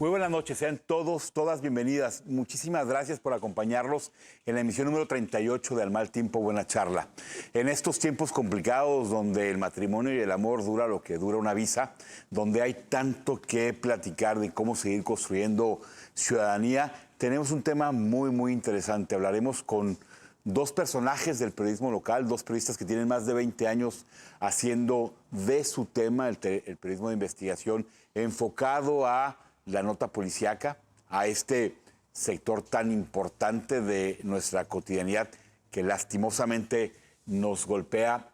Muy buenas noches, sean todos, todas bienvenidas. Muchísimas gracias por acompañarnos en la emisión número 38 de Al Mal Tiempo, Buena Charla. En estos tiempos complicados donde el matrimonio y el amor dura lo que dura una visa, donde hay tanto que platicar de cómo seguir construyendo ciudadanía, tenemos un tema muy interesante. Hablaremos con dos personajes del periodismo local, dos periodistas que tienen más de 20 años haciendo de su tema, el periodismo de investigación, enfocado a la nota policíaca, a este sector tan importante de nuestra cotidianidad que lastimosamente nos golpea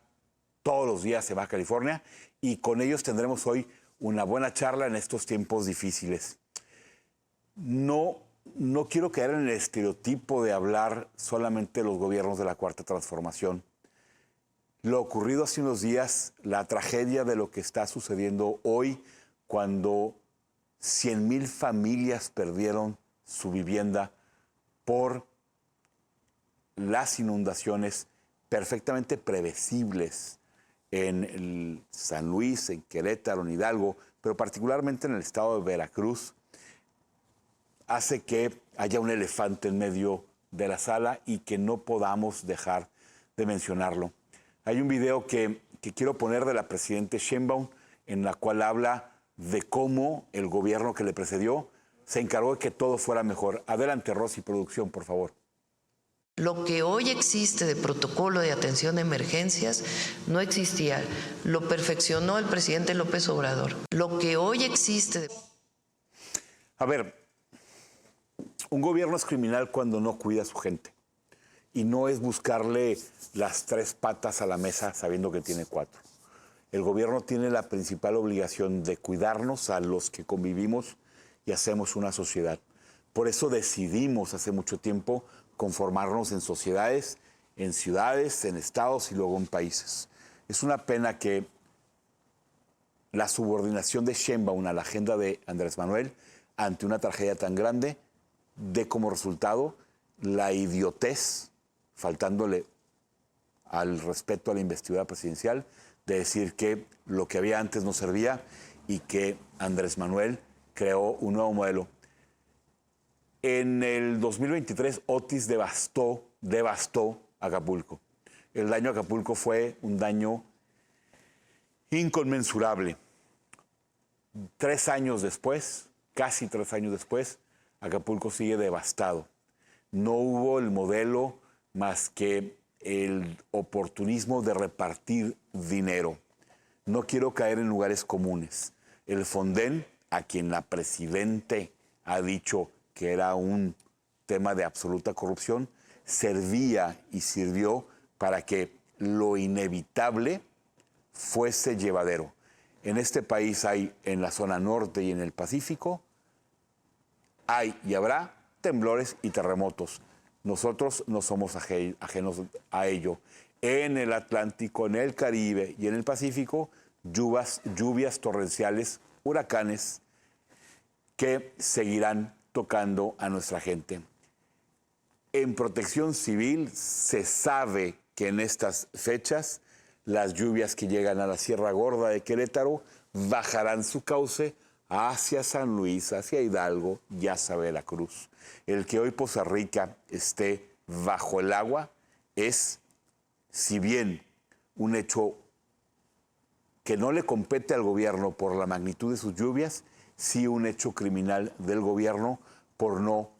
todos los días en Baja California, y con ellos tendremos hoy una buena charla en estos tiempos difíciles. No quiero caer en el estereotipo de hablar solamente de los gobiernos de la Cuarta Transformación. Lo ocurrido hace unos días, la tragedia de lo que está sucediendo hoy, cuando 100,000 familias perdieron su vivienda por las inundaciones perfectamente previsibles en San Luis, en Querétaro, en Hidalgo, pero particularmente en el estado de Veracruz, hace que haya un elefante en medio de la sala y que no podamos dejar de mencionarlo. Hay un video que quiero poner de la presidenta Sheinbaum, en la cual habla de cómo el gobierno que le precedió se encargó de que todo fuera mejor. Adelante, Rosy, producción, por favor. Lo que hoy existe de protocolo de atención a emergencias no existía. Lo perfeccionó el presidente López Obrador. Lo que hoy existe... A ver, un gobierno es criminal cuando no cuida a su gente. Y no es buscarle las 3 patas a la mesa sabiendo que tiene 4. El gobierno tiene la principal obligación de cuidarnos a los que convivimos y hacemos una sociedad. Por eso decidimos hace mucho tiempo conformarnos en sociedades, en ciudades, en estados y luego en países. Es una pena que la subordinación de Sheinbaum a la agenda de Andrés Manuel ante una tragedia tan grande dé como resultado la idiotez, faltándole al respeto a la investidura presidencial, de decir que lo que había antes no servía y que Andrés Manuel creó un nuevo modelo. En el 2023, Otis devastó Acapulco. El daño a Acapulco fue un daño inconmensurable. 3 años después, casi 3 años después, Acapulco sigue devastado. No hubo el modelo más que el oportunismo de repartir dinero. No quiero caer en lugares comunes. El Fonden, a quien la presidente ha dicho que era un tema de absoluta corrupción, servía y sirvió para que lo inevitable fuese llevadero. En este país hay, en la zona norte y en el Pacífico, hay y habrá temblores y terremotos. Nosotros no somos ajenos a ello. En el Atlántico, en el Caribe y en el Pacífico, lluvias torrenciales, huracanes que seguirán tocando a nuestra gente. En Protección Civil se sabe que en estas fechas las lluvias que llegan a la Sierra Gorda de Querétaro bajarán su cauce hacia San Luis, hacia Hidalgo y hacia Veracruz. El que hoy Poza Rica esté bajo el agua es, si bien un hecho que no le compete al gobierno por la magnitud de sus lluvias, sí un hecho criminal del gobierno por no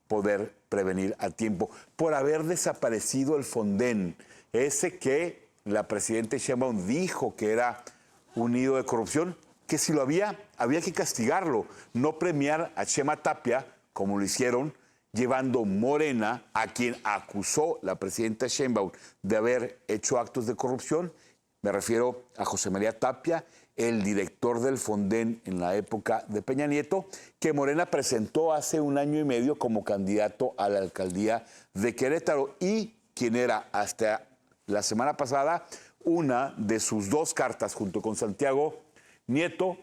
poder prevenir a tiempo, por haber desaparecido el Fonden, ese que la presidenta Sheinbaum dijo que era un nido de corrupción, que si lo había que castigarlo, no premiar a Chema Tapia, como lo hicieron, llevando Morena, a quien acusó la presidenta Sheinbaum de haber hecho actos de corrupción. Me refiero a José María Tapia, el director del Fonden en la época de Peña Nieto, que Morena presentó hace 1 año y medio como candidato a la alcaldía de Querétaro y quien era hasta la semana pasada una de sus 2 cartas junto con Santiago Nieto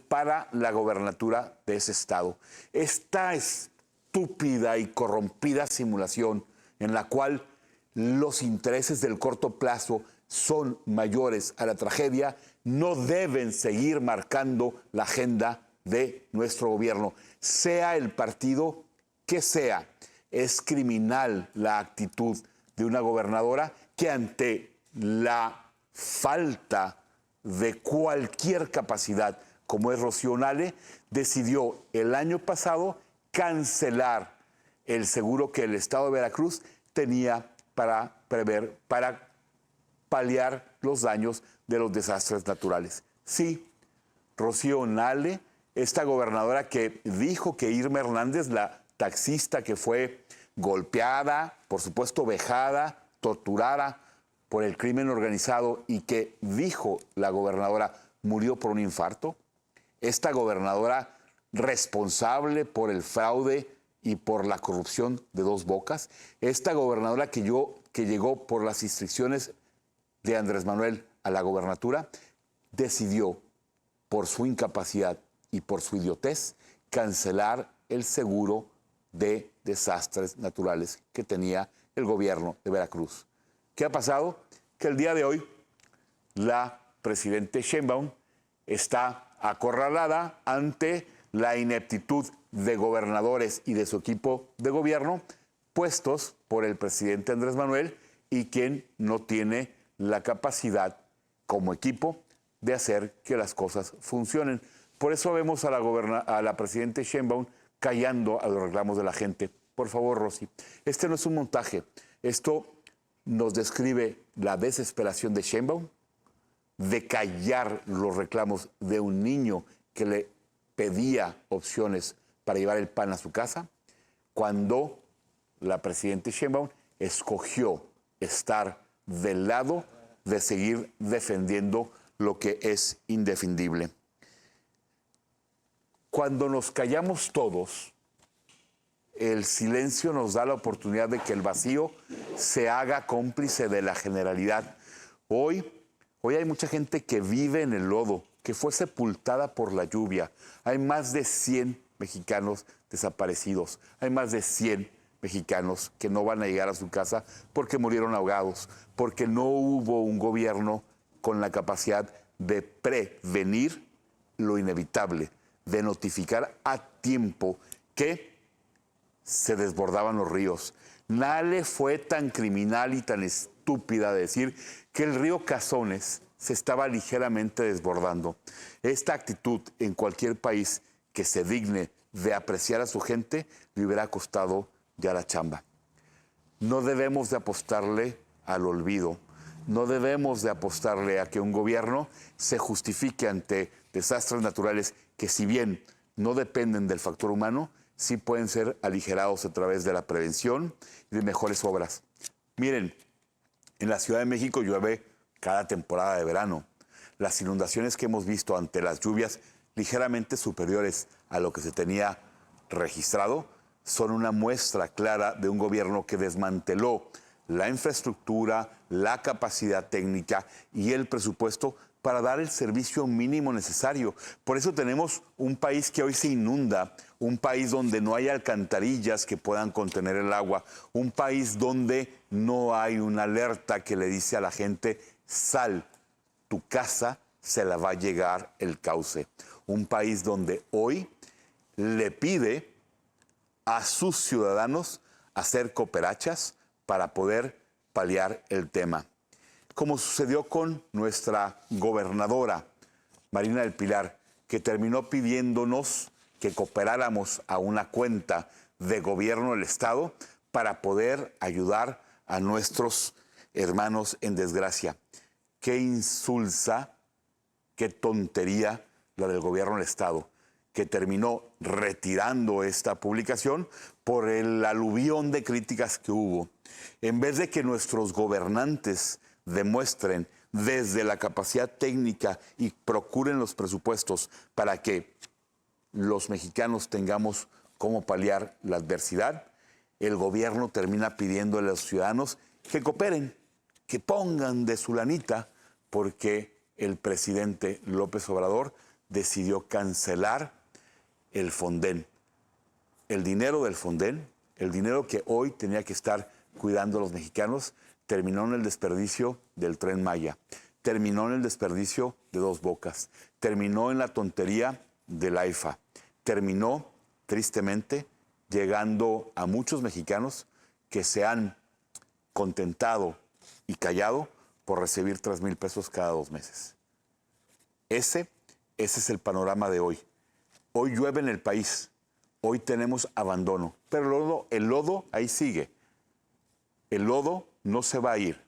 para la gobernatura de ese estado. Esta estúpida y corrompida simulación en la cual los intereses del corto plazo son mayores a la tragedia no deben seguir marcando la agenda de nuestro gobierno, sea el partido que sea. Es criminal la actitud de una gobernadora que ante la falta de cualquier capacidad, como es Rocío Nale, decidió el año pasado cancelar el seguro que el Estado de Veracruz tenía para paliar los daños de los desastres naturales. Sí, Rocío Nale, esta gobernadora que dijo que Irma Hernández, la taxista que fue golpeada, por supuesto vejada, torturada por el crimen organizado y que dijo la gobernadora murió por un infarto. Esta gobernadora responsable por el fraude y por la corrupción de Dos Bocas. Esta gobernadora que llegó por las instrucciones de Andrés Manuel a la gobernatura, decidió, por su incapacidad y por su idiotez, cancelar el seguro de desastres naturales que tenía el gobierno de Veracruz. ¿Qué ha pasado? Que el día de hoy la presidenta Sheinbaum está acorralada ante la ineptitud de gobernadores y de su equipo de gobierno puestos por el presidente Andrés Manuel y quien no tiene la capacidad como equipo de hacer que las cosas funcionen. Por eso vemos a la presidenta Sheinbaum callando a los reclamos de la gente. Por favor, Rosy, este no es un montaje. Esto nos describe la desesperación de Sheinbaum de callar los reclamos de un niño que le pedía opciones para llevar el pan a su casa, cuando la presidenta Sheinbaum escogió estar del lado de seguir defendiendo lo que es indefendible. Cuando nos callamos todos, el silencio nos da la oportunidad de que el vacío se haga cómplice de la generalidad. Hoy hay mucha gente que vive en el lodo, que fue sepultada por la lluvia. Hay más de 100 mexicanos desaparecidos. Hay más de 100 mexicanos que no van a llegar a su casa porque murieron ahogados, porque no hubo un gobierno con la capacidad de prevenir lo inevitable, de notificar a tiempo que se desbordaban los ríos. Nale fue tan criminal y tan estúpida de decir que el río Cazones se estaba ligeramente desbordando. Esta actitud en cualquier país que se digne de apreciar a su gente le hubiera costado ya la chamba. No debemos de apostarle al olvido. No debemos de apostarle a que un gobierno se justifique ante desastres naturales que, si bien no dependen del factor humano, sí pueden ser aligerados a través de la prevención y de mejores obras. Miren, en la Ciudad de México llueve cada temporada de verano. Las inundaciones que hemos visto ante las lluvias ligeramente superiores a lo que se tenía registrado son una muestra clara de un gobierno que desmanteló la infraestructura, la capacidad técnica y el presupuesto para dar el servicio mínimo necesario. Por eso tenemos un país que hoy se inunda, un país donde no hay alcantarillas que puedan contener el agua, un país donde no hay una alerta que le dice a la gente, sal, tu casa se la va a llegar el cauce. Un país donde hoy le pide a sus ciudadanos hacer cooperachas para poder paliar el tema. Como sucedió con nuestra gobernadora, Marina del Pilar, que terminó pidiéndonos que cooperáramos a una cuenta de gobierno del Estado para poder ayudar a nuestros hermanos en desgracia. Qué insulsa, qué tontería la del gobierno del Estado, que terminó retirando esta publicación por el aluvión de críticas que hubo. En vez de que nuestros gobernantes demuestren desde la capacidad técnica y procuren los presupuestos para que los mexicanos tengamos cómo paliar la adversidad, el gobierno termina pidiéndole a los ciudadanos que cooperen, que pongan de su lanita, porque el presidente López Obrador decidió cancelar el Fonden. El dinero del Fonden, el dinero que hoy tenía que estar cuidando a los mexicanos, terminó en el desperdicio del Tren Maya, terminó en el desperdicio de Dos Bocas, terminó en la tontería del AIFA terminó, tristemente, llegando a muchos mexicanos que se han contentado y callado por recibir 3,000 pesos cada 2 meses. Ese es el panorama de hoy. Hoy llueve en el país, hoy tenemos abandono, pero el lodo ahí sigue. El lodo no se va a ir.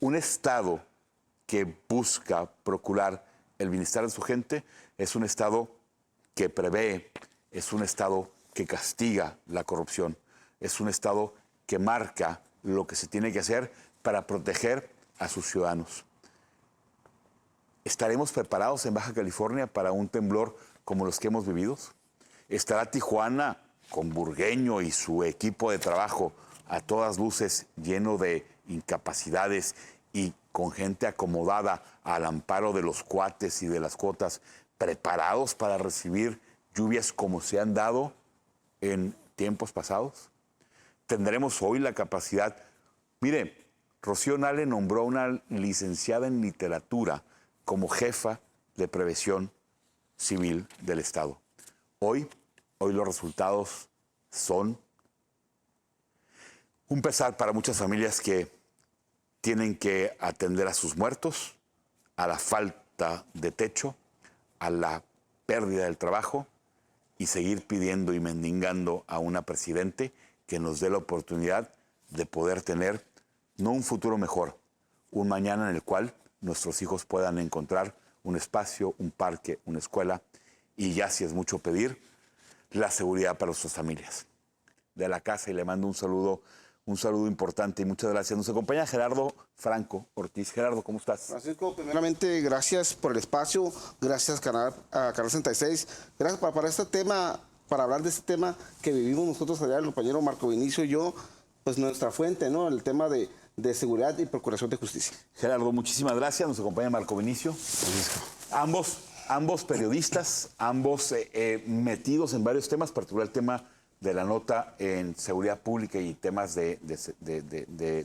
Un Estado que busca procurar el bienestar de su gente es un Estado que prevé, es un Estado que castiga la corrupción, es un Estado que marca lo que se tiene que hacer para proteger a sus ciudadanos. ¿Estaremos preparados en Baja California para un temblor como los que hemos vivido? ¿Estará Tijuana con Burgueño y su equipo de trabajo a todas luces lleno de incapacidades y con gente acomodada al amparo de los cuates y de las cuotas, preparados para recibir lluvias como se han dado en tiempos pasados? ¿Tendremos hoy la capacidad? Mire, Rocío Nale nombró a una licenciada en literatura como jefa de prevención civil del Estado. Hoy los resultados son un pesar para muchas familias que tienen que atender a sus muertos, a la falta de techo, a la pérdida del trabajo y seguir pidiendo y mendigando a una presidente que nos dé la oportunidad de poder tener no un futuro mejor, un mañana en el cual nuestros hijos puedan encontrar un espacio, un parque, una escuela y ya si es mucho pedir, la seguridad para sus familias. De la casa y le mando un saludo importante y muchas gracias. Nos acompaña Gerardo Franco Ortiz. Gerardo, ¿cómo estás? Francisco, primeramente, gracias por el espacio, gracias a Canal 66, gracias para este tema, para hablar de este tema que vivimos nosotros allá, el compañero Marco Vinicio y yo, pues nuestra fuente, ¿no? El tema de seguridad y procuración de justicia. Gerardo, muchísimas gracias. Nos acompaña Marco Vinicio. Francisco. Ambos periodistas, ambos metidos en varios temas, particular el tema de la nota en seguridad pública y temas de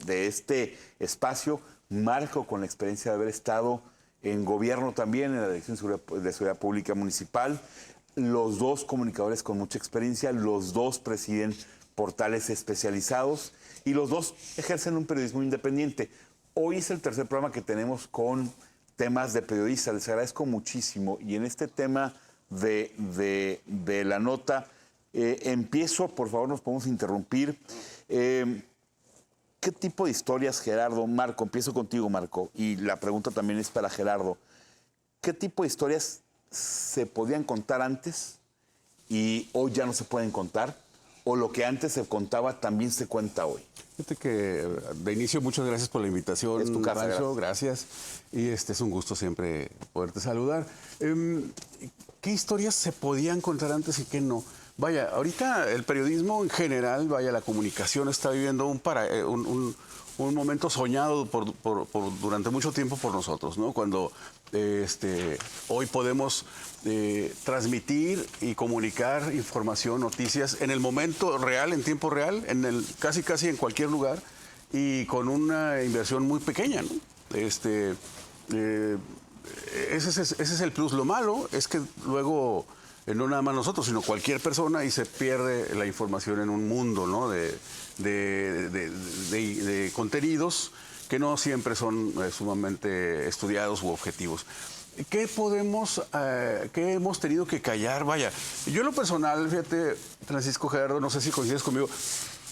este espacio. Marco, con la experiencia de haber estado en gobierno también, en la Dirección de Seguridad Pública Municipal. Los dos comunicadores con mucha experiencia, los dos presiden portales especializados y los dos ejercen un periodismo independiente. Hoy es el tercer programa que tenemos con temas de periodistas. Les agradezco muchísimo. Y en este tema de la nota, empiezo, por favor, nos podemos interrumpir. ¿Qué tipo de historias, Gerardo? Marco, empiezo contigo, Marco. Y la pregunta también es para Gerardo. ¿Qué tipo de historias se podían contar antes y hoy ya no se pueden contar? ¿O lo que antes se contaba también se cuenta hoy? Fíjate que de inicio muchas gracias por la invitación. Es tu casa, Rancho, gracias. Y es un gusto siempre poderte saludar. ¿Qué historias se podían contar antes y qué no? Vaya, ahorita el periodismo en general, vaya, la comunicación está viviendo un momento soñado durante mucho tiempo por nosotros, ¿no? Cuando hoy podemos transmitir y comunicar información, noticias en el momento real, en tiempo real, casi en cualquier lugar y con una inversión muy pequeña, ¿no? Ese es el plus. Lo malo es que luego no nada más nosotros, sino cualquier persona y se pierde la información en un mundo, ¿no? de contenidos que no siempre son sumamente estudiados u objetivos. ¿Qué hemos tenido que callar? Vaya, yo en lo personal, fíjate, Francisco, Gerardo, no sé si coincides conmigo,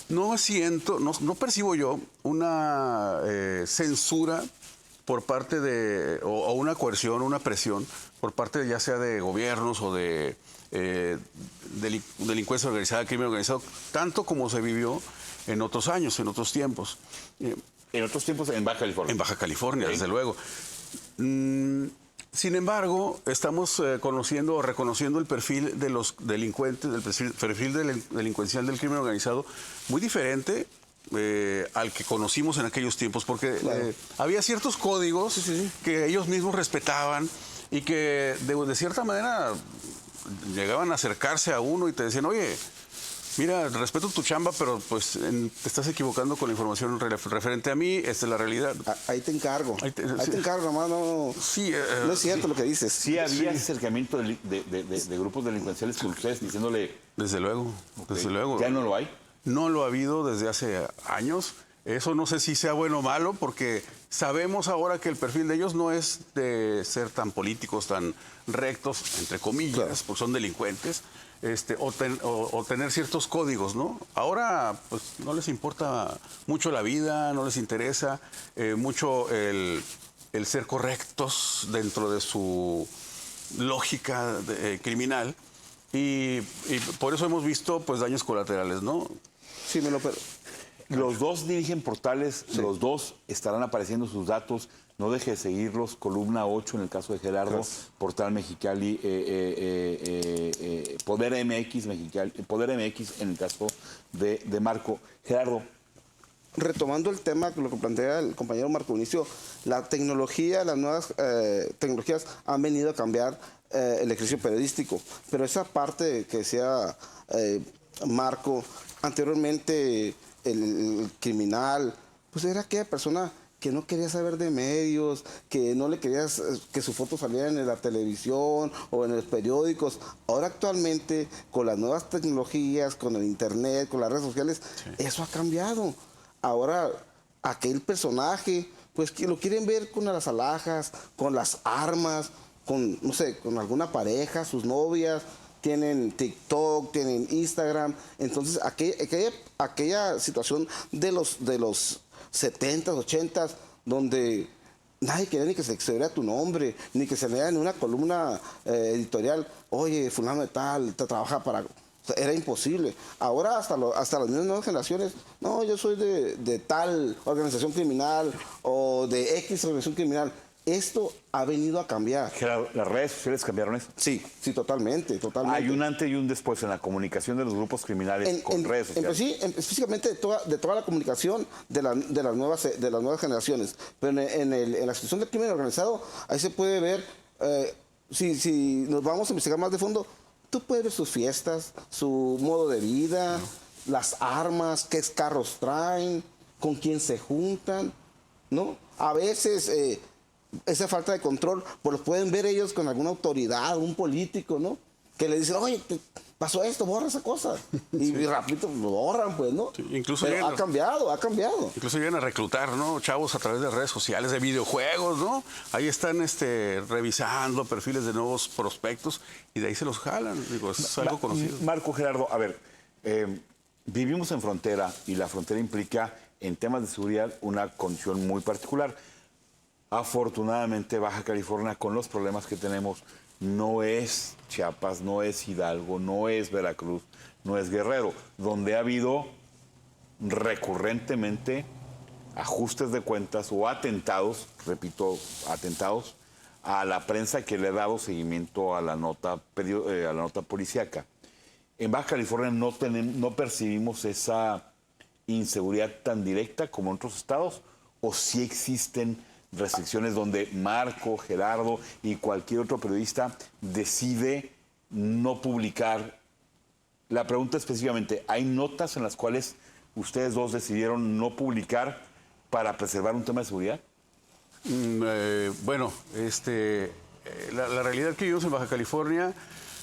no percibo yo una censura por parte o una coerción, una presión por parte ya sea de gobiernos o de delincuencia organizada, crimen organizado, tanto como se vivió en otros años, en otros tiempos. En otros tiempos en Baja California. En Baja California, sí, desde luego. Sin embargo, estamos conociendo o reconociendo el perfil de los delincuentes, el perfil delincuencial del crimen organizado, muy diferente al que conocimos en aquellos tiempos, porque claro, había ciertos códigos que ellos mismos respetaban y que de cierta manera llegaban a acercarse a uno y te decían, oye, Mira, respeto tu chamba, pero pues te estás equivocando con la información referente a mí. Esta es la realidad. Ahí te encargo. Ahí Ahí sí. te encargo, hermano. Sí, No es cierto lo que dices. Sí había acercamiento de grupos delincuenciales con ustedes diciéndole, desde luego, desde luego. ¿ya no lo hay? No lo ha habido desde hace años. Eso no sé si sea bueno o malo, porque sabemos ahora que el perfil de ellos no es de ser tan políticos, tan rectos, entre comillas, Claro. porque son delincuentes, o tener ciertos códigos, ¿no? Ahora, pues, no les importa mucho la vida, no les interesa mucho el ser correctos dentro de su lógica criminal, y por eso hemos visto, pues, daños colaterales, ¿no? Sí, Los dos dirigen portales, los dos estarán apareciendo sus datos. No deje de seguirlos. Columna 8 en el caso de Gerardo, Gracias. Portal Mexicali, Poder MX Mexicali, Poder MX en el caso de Marco. Gerardo, retomando el tema, lo que plantea el compañero Marco Vinicio, la tecnología, las nuevas tecnologías han venido a cambiar el ejercicio periodístico, pero esa parte que decía Marco, anteriormente el criminal, pues era aquella persona que no quería saber de medios, que no le querías que su foto saliera en la televisión o en los periódicos. Ahora actualmente, con las nuevas tecnologías, con el internet, con las redes sociales, eso ha cambiado. Ahora, aquel personaje, pues que lo quieren ver con las alhajas, con las armas, con, no sé, con alguna pareja, sus novias, tienen TikTok, tienen Instagram. Entonces, aquella situación de los 70s, 80s, donde nadie quería ni que se viera tu nombre, ni que se lea en una columna editorial, oye, fulano de tal, te trabaja para... O sea, era imposible. Ahora hasta las mismas nuevas generaciones, no, yo soy de tal organización criminal o de X organización criminal. Esto ha venido a cambiar. Gerardo, ¿las redes sociales cambiaron eso? Sí, totalmente, totalmente. Hay un antes y un después en la comunicación de los grupos criminales con redes sociales. Específicamente de toda la comunicación de las nuevas generaciones. Pero en la situación del crimen organizado, ahí se puede ver, si nos vamos a investigar más de fondo, tú puedes ver sus fiestas, su modo de vida, las armas, qué carros traen, con quién se juntan, ¿no? A veces esa falta de control, pues los pueden ver ellos con alguna autoridad, un político, ¿no? Que le dicen, oye, pasó esto, borra esa cosa. Y rapidito lo borran, pues, ¿no? Sí, incluso pero ha cambiado. Incluso llegan a reclutar, ¿no? Chavos a través de redes sociales, de videojuegos, ¿no? Ahí están revisando perfiles de nuevos prospectos y de ahí se los jalan. Digo, es algo conocido. Marco, Gerardo, a ver, vivimos en frontera y la frontera implica en temas de seguridad una condición muy particular. Afortunadamente, Baja California, con los problemas que tenemos, no es Chiapas, no es Hidalgo, no es Veracruz, no es Guerrero, donde ha habido recurrentemente ajustes de cuentas o atentados, repito, atentados a la prensa que le ha dado seguimiento a la nota policíaca. En Baja California no percibimos esa inseguridad tan directa como en otros estados, o sí existen restricciones donde Marco, Gerardo y cualquier otro periodista decide no publicar. La pregunta específicamente, ¿hay notas en las cuales ustedes dos decidieron no publicar para preservar un tema de seguridad? Bueno, la realidad que vivimos en Baja California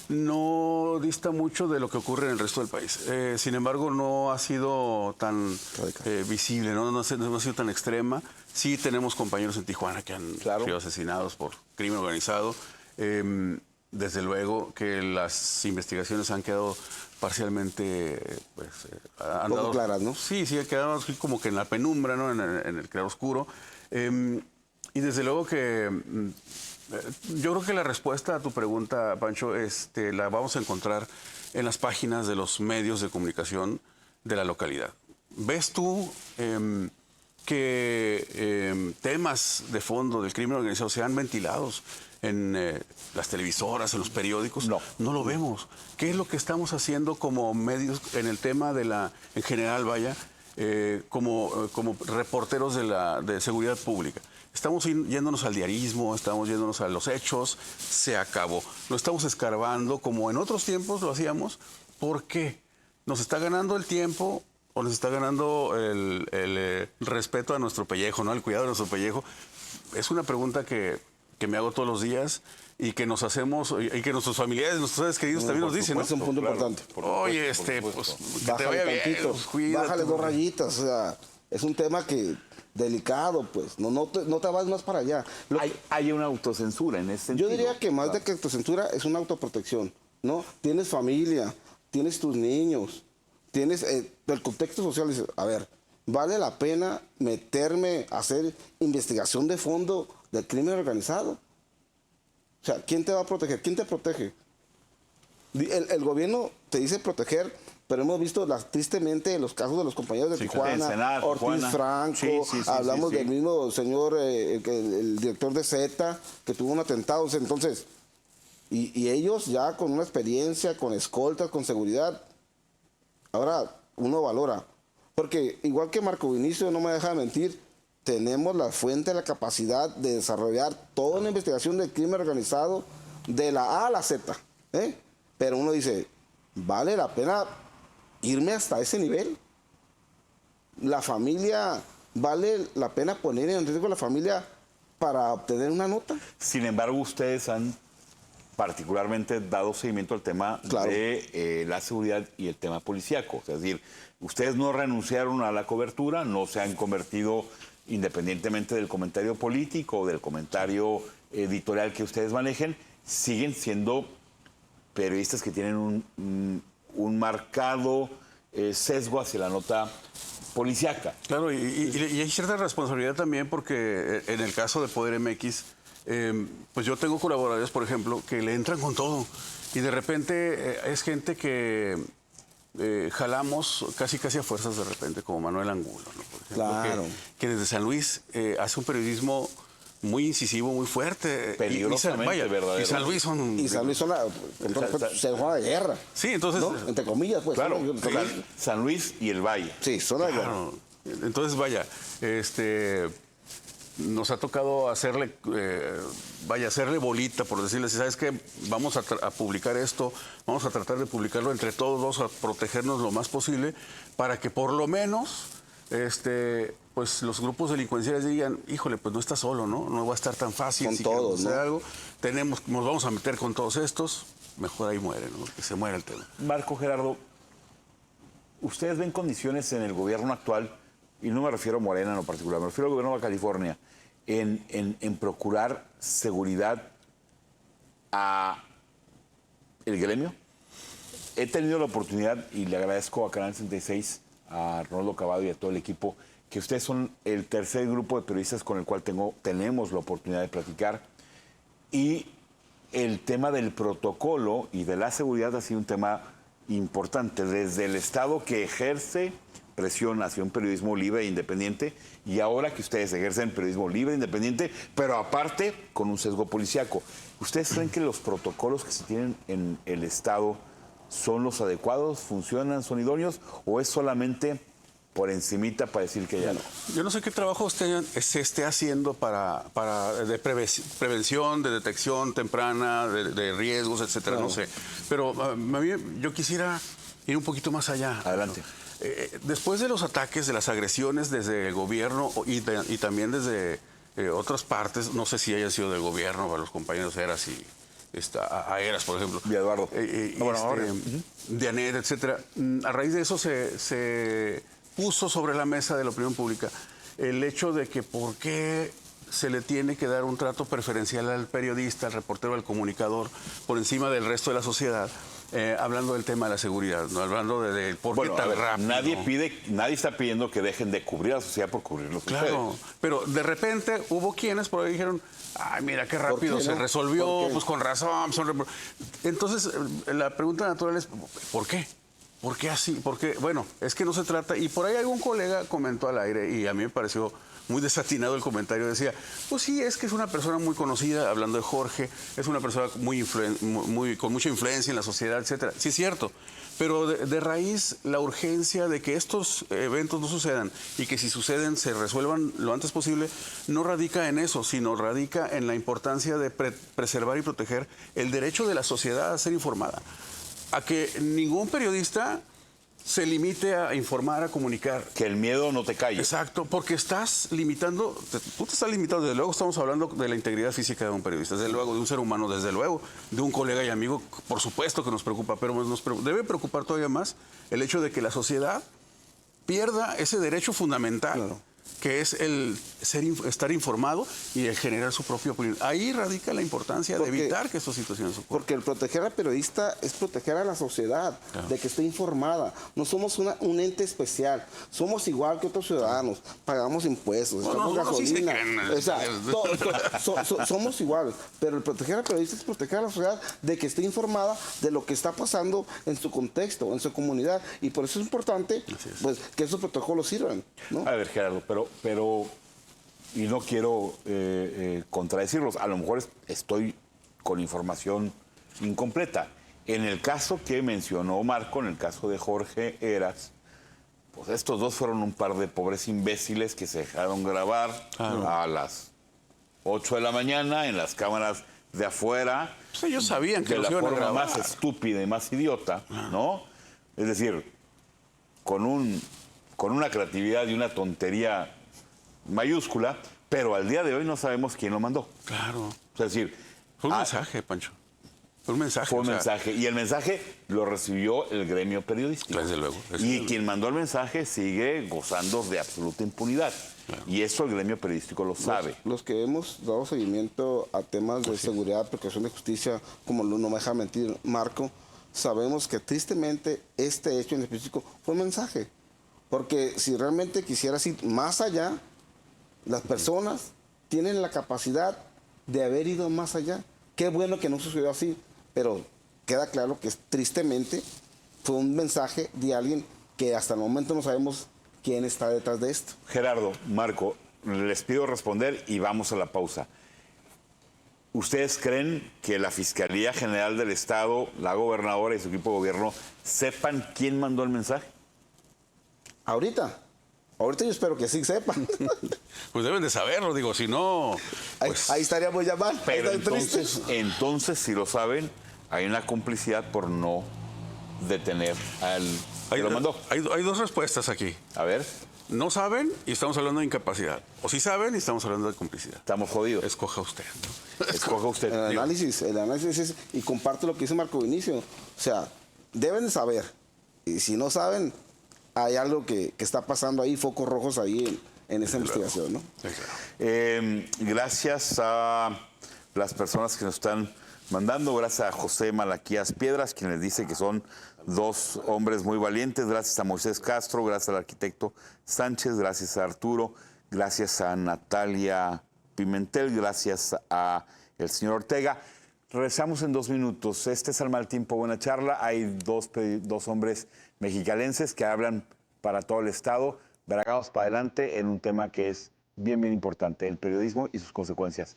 no dista mucho de lo que ocurre en el resto del país. Sin embargo, no ha sido tan visible, ¿no? No ha sido tan extrema. Sí tenemos compañeros en Tijuana que han sido asesinados por crimen organizado. Desde luego que las investigaciones han quedado parcialmente poco claras, ¿no? Sí, han quedado así como que en la penumbra, ¿no? En el claroscuro. Y desde luego que yo creo que la respuesta a tu pregunta, Pancho, la vamos a encontrar en las páginas de los medios de comunicación de la localidad. ¿Ves tú que temas de fondo del crimen organizado sean ventilados en las televisoras, en los periódicos? No lo vemos. ¿Qué es lo que estamos haciendo como medios en el tema en general, como reporteros de seguridad pública? Estamos yéndonos al diarismo, estamos yéndonos a los hechos, se acabó. Lo estamos escarbando como en otros tiempos lo hacíamos. ¿Por qué? ¿nos está ganando el tiempo o nos está ganando el respeto a nuestro pellejo, ¿no? El cuidado de nuestro pellejo? Es una pregunta que me hago todos los días y que nos hacemos, y que nuestros familiares, nuestros seres queridos también nos dicen, ¿no? Es un punto importante. Oye, pues que te vaya bien, pues, cuídate. Bájale 2 rayitas, o sea, es un tema que delicado, pues, no te vas más para allá. Hay una autocensura en ese sentido. Yo diría que más de que autocensura es una autoprotección, ¿no? Tienes familia, tienes tus niños, tienes el contexto social. Dices, a ver, ¿vale la pena meterme a hacer investigación de fondo del crimen organizado? O sea, ¿quién te va a proteger? ¿Quién te protege? El gobierno te dice proteger, pero hemos visto tristemente los casos de los compañeros de Tijuana, Ensenada, Ortiz Tijuana. Franco, Sí, hablamos sí. del mismo señor, el director de Z, que tuvo un atentado. Entonces, y ellos ya con una experiencia, con escoltas, con seguridad, ahora uno valora. Porque igual que Marco Vinicio, no me deja de mentir, tenemos la fuente, la capacidad de desarrollar toda una investigación del crimen organizado de la A a la Z. Pero uno dice, ¿vale la pena irme hasta ese nivel? La familia, ¿vale la pena poner en riesgo a la familia para obtener una nota? Sin embargo, ustedes han particularmente dado seguimiento al tema Claro. de la seguridad y el tema policíaco. Es decir, ustedes no renunciaron a la cobertura, no se han convertido, independientemente del comentario político o del comentario editorial que ustedes manejen, siguen siendo periodistas que tienen un marcado sesgo hacia la nota policíaca. Claro, y hay cierta responsabilidad también porque en el caso de Poder MX, pues yo tengo colaboradores, por ejemplo, que le entran con todo y de repente es gente que jalamos casi a fuerzas de repente, como Manuel Angulo, ¿no? Por ejemplo, Claro. que desde San Luis hace un periodismo muy incisivo, muy fuerte. Peligrosamente verdadero. Y San Luis son... Y San Luis son se juega de guerra. Sí, entonces... ¿No? Entre comillas, pues. Claro, ¿no? San Luis y el Valle. Sí, zona de guerra. Claro. Entonces, vaya, nos ha tocado hacerle bolita, por decirle, ¿sabes qué? Vamos a publicar esto, vamos a tratar de publicarlo entre todos, vamos a protegernos lo más posible para que por lo menos pues los grupos delincuenciales digan, híjole, pues no está solo, ¿no? No va a estar tan fácil. Con si todos, queremos hacer ¿no? algo, nos vamos a meter con todos estos, mejor ahí muere, ¿no? Que se muera el tema. Marco, Gerardo, ¿ustedes ven condiciones en el gobierno actual, y no me refiero a Morena en lo particular, me refiero al gobierno de California, en procurar seguridad a el gremio? He tenido la oportunidad, y le agradezco a Canal 66, a Ronaldo Cavado y a todo el equipo, que ustedes son el tercer grupo de periodistas con el cual tenemos la oportunidad de platicar. Y el tema del protocolo y de la seguridad ha sido un tema importante desde el Estado, que ejerce presión hacia un periodismo libre e independiente, y ahora que ustedes ejercen periodismo libre e independiente, pero aparte con un sesgo policíaco. ¿Ustedes creen que los protocolos que se tienen en el Estado son los adecuados, funcionan, son idóneos, o es solamente por encimita para decir que ya no? Yo no sé qué trabajo se esté haciendo de prevención, de detección temprana, de riesgos, etcétera, no sé. Pero yo quisiera ir un poquito más allá. Adelante. Después de los ataques, de las agresiones desde el gobierno y también desde otras partes, no sé si haya sido del gobierno o a los compañeros Eras y a Eras, por ejemplo. Y Eduardo. De Anet, etcétera. A raíz de eso se puso sobre la mesa de la opinión pública el hecho de que por qué se le tiene que dar un trato preferencial al periodista, al reportero, al comunicador, por encima del resto de la sociedad, hablando del tema de la seguridad, ¿no? Hablando de por qué tan rápido. Nadie está pidiendo que dejen de cubrir a la sociedad por cubrirlos. Claro, ustedes. pero de repente hubo quienes por ahí dijeron, ay, mira qué rápido qué se no? resolvió, ¿Por qué? pues con razón. Entonces, la pregunta natural es, ¿por qué? ¿Por qué así? Porque, bueno, es que no se trata, y por ahí algún colega comentó al aire, y a mí me pareció muy desatinado el comentario, decía, pues sí, es que es una persona muy conocida, hablando de Jorge, es una persona con mucha influencia en la sociedad, etcétera. Sí, es cierto, pero de raíz la urgencia de que estos eventos no sucedan y que si suceden se resuelvan lo antes posible, no radica en eso, sino radica en la importancia de preservar y proteger el derecho de la sociedad a ser informada. A que ningún periodista se limite a informar, a comunicar. Que el miedo no te calle. Exacto, porque estás limitando, tú te estás limitando, desde luego estamos hablando de la integridad física de un periodista, desde luego, de un ser humano, desde luego, de un colega y amigo, por supuesto que nos preocupa, pero debe preocupar todavía más el hecho de que la sociedad pierda ese derecho fundamental. Claro. Que es el estar informado y el generar su propia opinión. Ahí radica la importancia de evitar que estas situaciones ocurran. Porque el proteger al periodista es proteger a la sociedad, de que esté informada. No somos un ente especial, somos igual que otros ciudadanos, pagamos impuestos, gastamos gasolina. O sea, somos iguales, pero el proteger al periodista es proteger a la sociedad de que esté informada de lo que está pasando en su contexto, en su comunidad. Y por eso es importante pues, que esos protocolos sirvan, ¿no? A ver, Gerardo, pero y no quiero contradecirlos, a lo mejor estoy con información incompleta. En el caso que mencionó Marco, en el caso de Jorge Heras, pues estos dos fueron un par de pobres imbéciles que se dejaron grabar a las 8 de la mañana en las cámaras de afuera. Pues ellos sabían que de los la iban a forma grabar. más estúpida y más idiota, ¿no? Es decir, con una creatividad y una tontería mayúscula, pero al día de hoy no sabemos quién lo mandó. Claro. Es decir, Fue un mensaje, Pancho. Fue un mensaje. fue un o sea, mensaje. Y el mensaje lo recibió el gremio periodístico. Desde luego. Y quien mandó el mensaje sigue gozando de absoluta impunidad. Claro. Y eso el gremio periodístico lo sabe. Los que hemos dado seguimiento a temas de seguridad, procuración de justicia, como no me deja mentir Marco, sabemos que tristemente este hecho en específico fue un mensaje. Porque si realmente quisieras ir más allá, las personas tienen la capacidad de haber ido más allá. Qué bueno que no sucedió así, pero queda claro que tristemente fue un mensaje de alguien que hasta el momento no sabemos quién está detrás de esto. Gerardo, Marco, les pido responder y vamos a la pausa. ¿Ustedes creen que la Fiscalía General del Estado, la gobernadora y su equipo de gobierno sepan quién mandó el mensaje? Ahorita yo espero que sí sepan. Pues deben de saberlo, digo, si no... Pues, ahí estaríamos ya mal. Pero ahí está triste. entonces, si lo saben, hay una complicidad por no detener al que lo mandó. Hay dos respuestas aquí. A ver, No saben y estamos hablando de incapacidad. O sí saben y estamos hablando de complicidad. estamos jodidos. Escoja usted. ¿no? Escoja usted. El análisis es, y comparto lo que dice Marco Vinicio. O sea, deben de saber. Y si no saben, hay algo que está pasando ahí, focos rojos ahí en esa investigación, ¿no? Sí, claro. Gracias a las personas que nos están mandando, gracias a José Malaquías Piedras, quien les dice que son dos hombres muy valientes, gracias a Moisés Castro, gracias al arquitecto Sánchez, gracias a Arturo, gracias a Natalia Pimentel, gracias a el señor Ortega. Regresamos en 2 minutos. Este es Al Mal Tiempo, Buena Charla. Hay dos hombres mexicalenses que hablan para todo el Estado. Veragamos para adelante en un tema que es bien importante, el periodismo y sus consecuencias.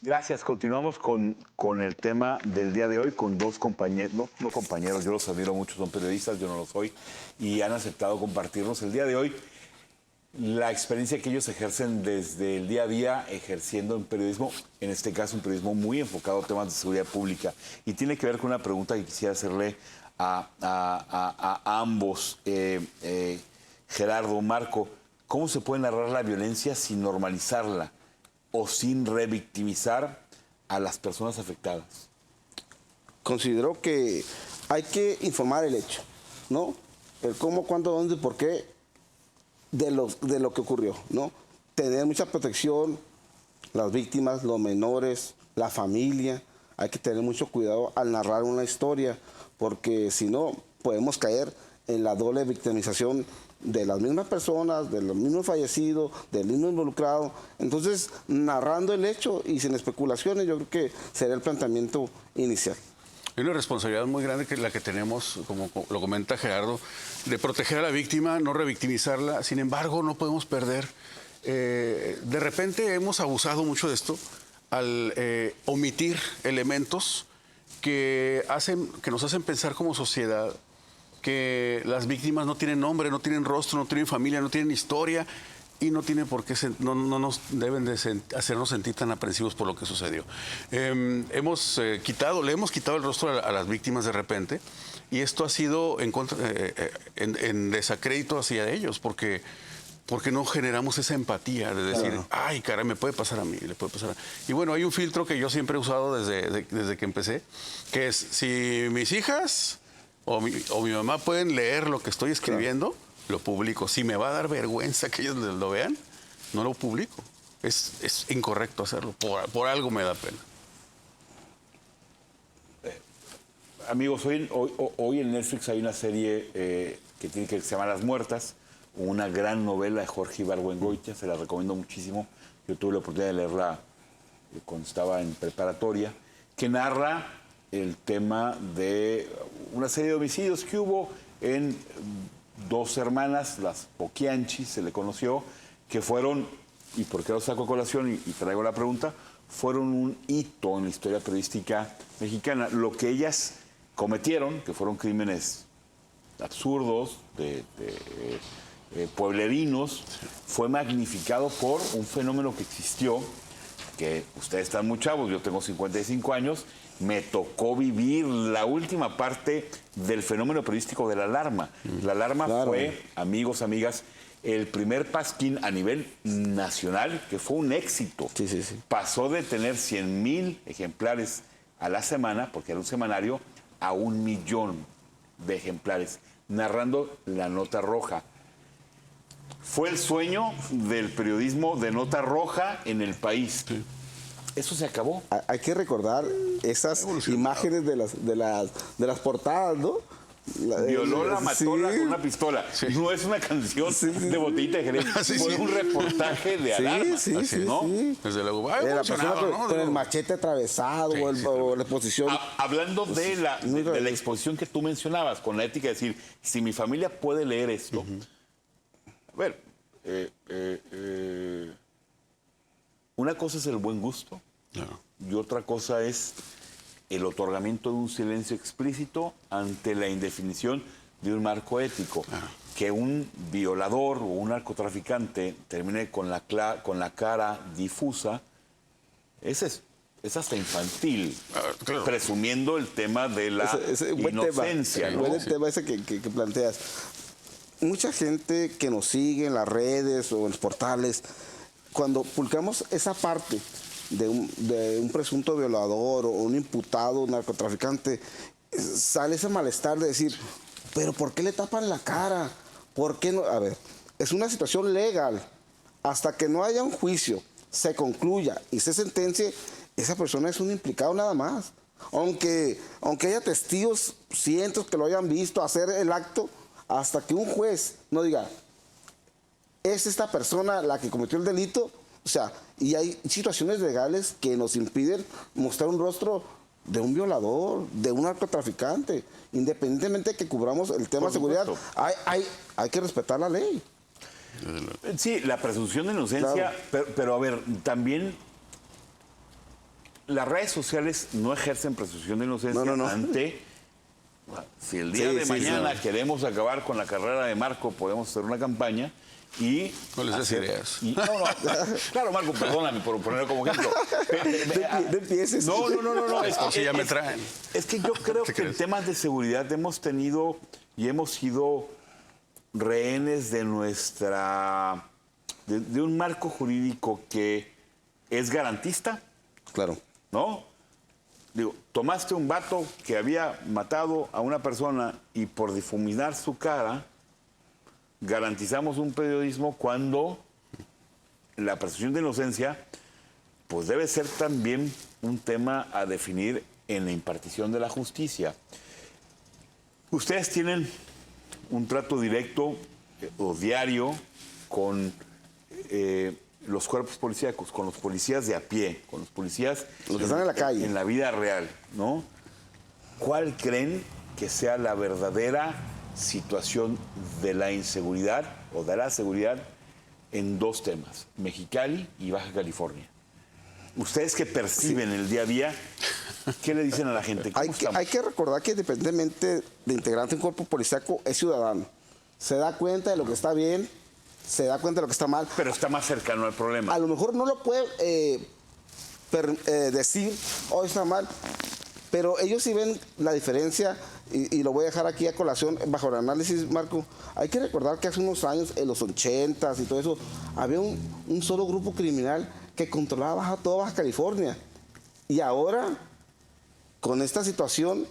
Gracias. Continuamos con el tema del día de hoy, con dos compañeros, no compañeros, yo los admiro mucho, son periodistas, yo no lo soy, y han aceptado compartirnos el día de hoy la experiencia que ellos ejercen desde el día a día ejerciendo en periodismo, en este caso un periodismo muy enfocado a temas de seguridad pública. Y tiene que ver con una pregunta que quisiera hacerle a ambos, Gerardo, Marco. ¿Cómo se puede narrar la violencia sin normalizarla o sin revictimizar a las personas afectadas? Considero que hay que informar el hecho, ¿no? El cómo, cuándo, dónde, por qué de lo que ocurrió, ¿no? Tener mucha protección, las víctimas, los menores, la familia. Hay que tener mucho cuidado al narrar una historia, porque si no, podemos caer en la doble victimización de las mismas personas, de los mismos fallecidos, del mismo involucrado. Entonces, narrando el hecho y sin especulaciones, yo creo que sería el planteamiento inicial. Hay una responsabilidad muy grande que la que tenemos, como lo comenta Gerardo, de proteger a la víctima, no revictimizarla. Sin embargo, no podemos perder. De repente hemos abusado mucho de esto al omitir elementos que nos hacen pensar como sociedad que las víctimas no tienen nombre, no tienen rostro, no tienen familia, no tienen historia y no tiene por qué, no nos deben de hacernos sentir tan aprensivos por lo que sucedió. Le hemos quitado el rostro a las víctimas de repente y esto ha sido en desacrédito hacia ellos porque no generamos esa empatía de decir, claro, ay, caray, me puede pasar a mí, le puede pasar a... Y bueno, hay un filtro que yo siempre he usado desde que empecé, que es, si mis hijas o mi mamá pueden leer lo que estoy escribiendo, claro, lo publico. Si me va a dar vergüenza que ellos lo vean, no lo publico. Es incorrecto hacerlo, por algo me da pena. Amigos, hoy en Netflix hay una serie que se llama Las Muertas, una gran novela de Jorge Ibargüengoitia, se la recomiendo muchísimo. Yo tuve la oportunidad de leerla cuando estaba en preparatoria, que narra el tema de una serie de homicidios que hubo en dos hermanas, las Poquianchi, se le conoció, que fueron, y por qué lo saco a colación y traigo la pregunta, fueron un hito en la historia periodística mexicana. Lo que ellas cometieron, que fueron crímenes absurdos, pueblerinos, fue magnificado por un fenómeno que existió, que ustedes están muy chavos, yo tengo 55 años, me tocó vivir la última parte del fenómeno periodístico de La Alarma. La Alarma, claro, fue, amigos, amigas, el primer pasquín a nivel nacional, que fue un éxito. Sí, sí, sí. Pasó de tener 100,000 ejemplares a la semana, porque era un semanario, a 1,000,000 de ejemplares, narrando la nota roja. Fue el sueño del periodismo de nota roja en el país. Sí. Eso se acabó. Hay que recordar esas imágenes de las portadas, ¿no? Violó la matola, sí, con una pistola. Sí. No es una canción, sí, de Botellita de Jerez. Sí, fue un reportaje de Alarma. Sí, ¿no? Sí. Desde luego. La persona con el machete atravesado, sí, o la exposición. Hablando de la exposición que tú mencionabas, con la ética de decir, si mi familia puede leer esto. A ver, una cosa es el buen gusto, claro, y otra cosa es el otorgamiento de un silencio explícito ante la indefinición de un marco ético. Claro. Que un violador o un narcotraficante termine con la cara difusa, es hasta infantil, claro, presumiendo el tema de la inocencia. El buen tema ese que planteas. Mucha gente que nos sigue en las redes o en los portales, cuando publicamos esa parte de un presunto violador o un imputado narcotraficante, sale ese malestar de decir, pero ¿por qué le tapan la cara? ¿Por qué no? A ver, es una situación legal. Hasta que no haya un juicio, se concluya y se sentencie, esa persona es un implicado nada más. Aunque haya testigos, cientos que lo hayan visto hacer el acto, hasta que un juez no diga, es esta persona la que cometió el delito, o sea, y hay situaciones legales que nos impiden mostrar un rostro de un violador, de un narcotraficante, independientemente de que cubramos el tema de seguridad, hay que respetar la ley. Sí, la presunción de inocencia, claro, pero a ver, también las redes sociales no ejercen presunción de inocencia ante... Si el día de mañana queremos acabar con la carrera de Marco, podemos hacer una campaña y... No les des ideas. Claro, Marco, perdóname por ponerlo como ejemplo. No empieces. No. Ya me traen. Es que yo creo que en temas de seguridad hemos tenido y hemos sido rehenes de de un marco jurídico que es garantista. Claro. ¿No? Digo, tomaste un vato que había matado a una persona y por difuminar su cara, garantizamos un periodismo cuando la presunción de inocencia pues debe ser también un tema a definir en la impartición de la justicia. Ustedes tienen un trato directo o diario con los cuerpos policíacos, con los policías de a pie, con los policías los que están en la calle, en la vida real, ¿no? ¿Cuál creen que sea la verdadera situación de la inseguridad o de la seguridad en dos temas, Mexicali y Baja California? ustedes que perciben el día a día, ¿qué le dicen a la gente? ¿Cómo estamos? Hay que recordar que independientemente de integrante de un cuerpo policíaco, es ciudadano. Se da cuenta de lo que está bien, se da cuenta de lo que está mal. Pero está más cercano al problema. A lo mejor no lo puede decir, oh, está mal, pero ellos sí ven la diferencia y lo voy a dejar aquí a colación bajo el análisis, Marco. Hay que recordar que hace unos años, en los 80s y todo eso, había un solo grupo criminal que controlaba toda Baja California. Y ahora, con esta situación,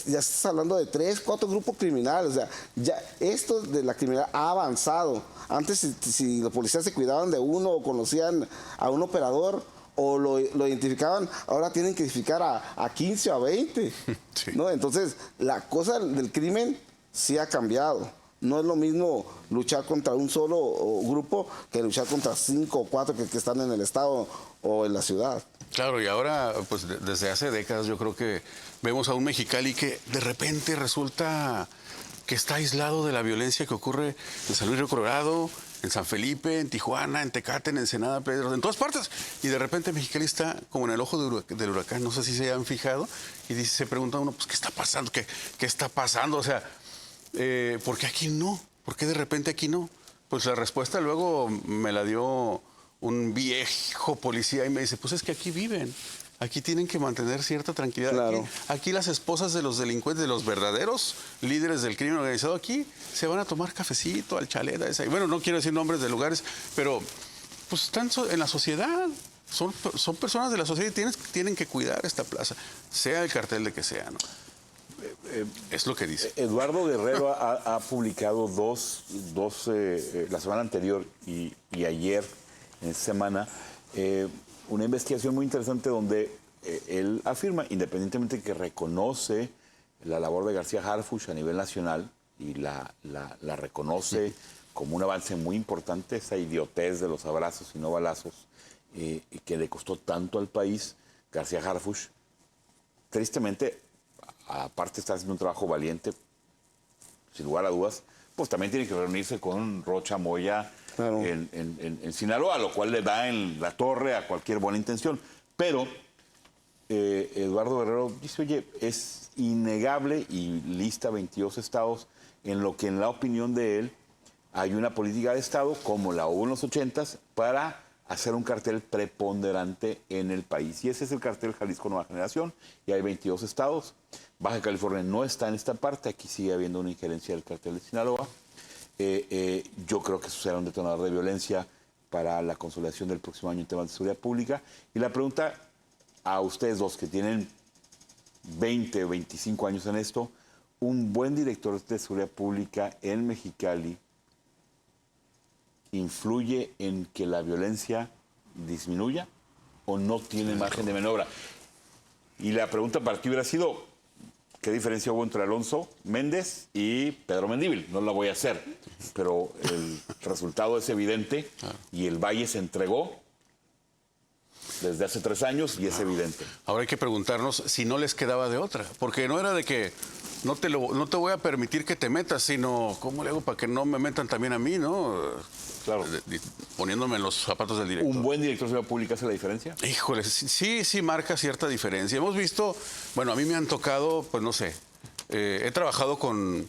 ya estás hablando de 3, 4 grupos criminales. O sea, ya esto de la criminalidad ha avanzado. Antes, si los policías se cuidaban de uno o conocían a un operador o lo identificaban, ahora tienen que identificar a 15 o a 20. Sí. ¿No? Entonces, la cosa del crimen sí ha cambiado. No es lo mismo luchar contra un solo grupo que luchar contra 5 o 4 que están en el estado o en la ciudad. Claro, y ahora, pues desde hace décadas yo creo que vemos a un Mexicali que de repente resulta que está aislado de la violencia que ocurre en San Luis Río Colorado, en San Felipe, en Tijuana, en Tecate, en Ensenada, Pedro, en todas partes. Y de repente Mexicali está como en el ojo del huracán, no sé si se han fijado, y se pregunta uno, pues, ¿qué está pasando? ¿Qué está pasando? O sea, ¿por qué aquí no? ¿Por qué de repente aquí no? Pues la respuesta luego me la dio un viejo policía y me dice, pues es que aquí viven. Aquí tienen que mantener cierta tranquilidad. Claro. Aquí las esposas de los delincuentes, de los verdaderos líderes del crimen organizado, aquí se van a tomar cafecito al chalet. Bueno, no quiero decir nombres de lugares, pero pues están en la sociedad. Son personas de la sociedad y tienen que cuidar esta plaza, sea el cartel de que sea, ¿no? Es lo que dice. Eduardo Guerrero ha publicado la semana anterior y ayer, en esta semana, una investigación muy interesante donde él afirma, independientemente que reconoce la labor de García Harfuch a nivel nacional y la reconoce como un avance muy importante, esa idiotez de los abrazos y no balazos que le costó tanto al país, García Harfuch, tristemente, aparte está haciendo un trabajo valiente, sin lugar a dudas, pues también tiene que reunirse con Rocha Moya, claro, en Sinaloa, lo cual le da en la torre a cualquier buena intención. Pero Eduardo Guerrero dice, oye, es innegable y lista 22 estados en lo que en la opinión de él hay una política de Estado, como la hubo en los 80s, para hacer un cartel preponderante en el país. Y ese es el cartel Jalisco Nueva Generación, y hay 22 estados. Baja California no está en esta parte, aquí sigue habiendo una injerencia del cartel de Sinaloa. Yo creo que eso será un detonador de violencia para la consolidación del próximo año en temas de seguridad pública. Y la pregunta a ustedes dos que tienen 20 o 25 años en esto, ¿un buen director de seguridad pública en Mexicali influye en que la violencia disminuya o no tiene margen de maniobra? Y la pregunta para ti hubiera sido, ¿qué diferencia hubo entre Alonso Méndez y Pedro Mendívil? No la voy a hacer, pero el resultado es evidente y el Valle se entregó desde hace 3 años y es evidente. Ahora hay que preguntarnos si no les quedaba de otra, porque no era de que no te voy a permitir que te metas, sino ¿cómo le hago para que no me metan también a mí, no? Claro. Poniéndome en los zapatos del director. ¿Un buen director de seguridad pública hace la diferencia? Híjole, sí marca cierta diferencia. Hemos visto, bueno, a mí me han tocado, pues no sé, he trabajado con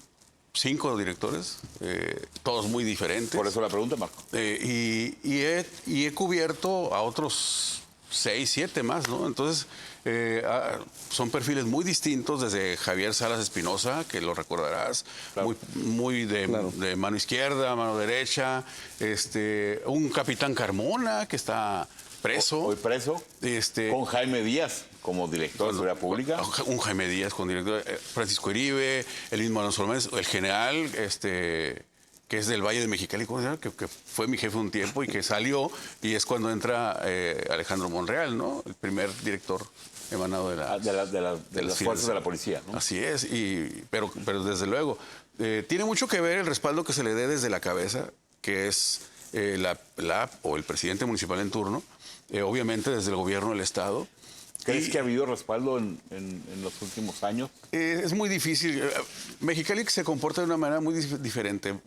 5 directores, todos muy diferentes. Por eso la pregunta, Marco. Y he cubierto a otros 6, 7 más, ¿no? Entonces, son perfiles muy distintos, desde Javier Salas Espinosa, que lo recordarás, claro, muy de mano izquierda, mano derecha, un capitán Carmona, que está preso. Hoy preso, con Jaime Díaz como director de seguridad pública. Un Jaime Díaz con director, Francisco Iribe, el mismo Alonso Méndez, el general, que es del Valle de Mexicali, que fue mi jefe un tiempo y que salió, y es cuando entra Alejandro Monreal, ¿no? El primer director emanado de las fuerzas de la policía, ¿no? Así es, pero desde luego, tiene mucho que ver el respaldo que se le dé desde la cabeza, que es o el presidente municipal en turno, obviamente desde el gobierno del Estado. ¿Crees que ha habido respaldo en los últimos años? Es muy difícil. Mexicali se comporta de una manera muy diferente.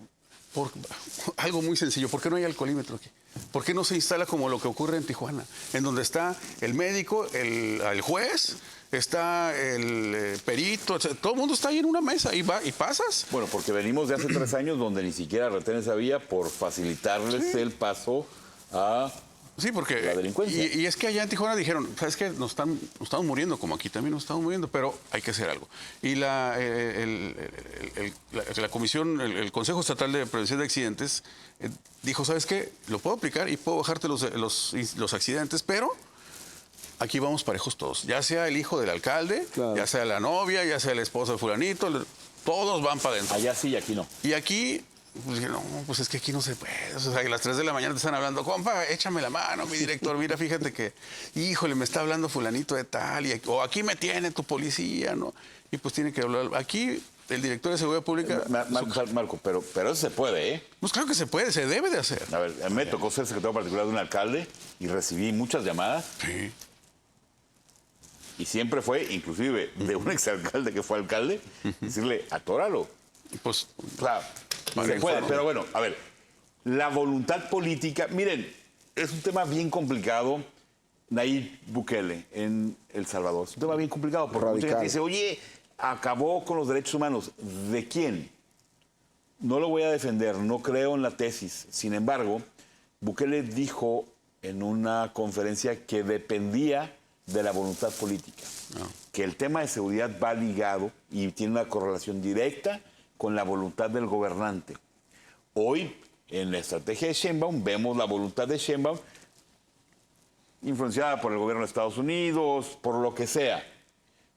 algo muy sencillo. ¿Por qué no hay alcoholímetro aquí? ¿Por qué no se instala como lo que ocurre en Tijuana? En donde está el médico, el juez, está el perito, etc. Todo el mundo está ahí en una mesa y pasas. Bueno, porque venimos de hace 3 años donde ni siquiera retenes esa vía por facilitarles el paso a Sí, porque la delincuencia. Y es que allá en Tijuana dijeron, ¿sabes qué? Nos estamos muriendo, como aquí también nos estamos muriendo, pero hay que hacer algo. Y la comisión, el Consejo Estatal de Prevención de Accidentes dijo, ¿sabes qué? Lo puedo aplicar y puedo bajarte los accidentes, pero aquí vamos parejos todos. Ya sea el hijo del alcalde, Claro. ya sea la novia, ya sea el esposo de fulanito, todos van para adentro. Allá sí y aquí no. Y aquí, pues dije, no, pues es que aquí no se puede. O sea, a las 3 de la mañana te están hablando, compa, échame la mano, mi director, mira, fíjate que, híjole, me está hablando fulanito de tal, o aquí me tiene tu policía, ¿no? Y pues tiene que hablar. Aquí, el director de Seguridad Pública... Marco, pero eso se puede, ¿eh? Pues claro que se puede, se debe de hacer. A ver, a mí me tocó ser secretario particular de un alcalde y recibí muchas llamadas. Sí. Y siempre fue, inclusive, de un exalcalde que fue alcalde, decirle, atóralo. Pues, O sea, se puede, pero bueno, a ver, la voluntad política, miren, es un tema bien complicado, Nayib Bukele en El Salvador, es un tema bien complicado, porque mucha gente dice, oye, acabó con los derechos humanos, ¿de quién? No lo voy a defender, no creo en la tesis, sin embargo, Bukele dijo en una conferencia que dependía de la voluntad política, que el tema de seguridad va ligado y tiene una correlación directa con la voluntad del gobernante. Hoy, en la estrategia de Sheinbaum, vemos la voluntad de Sheinbaum influenciada por el gobierno de Estados Unidos, por lo que sea.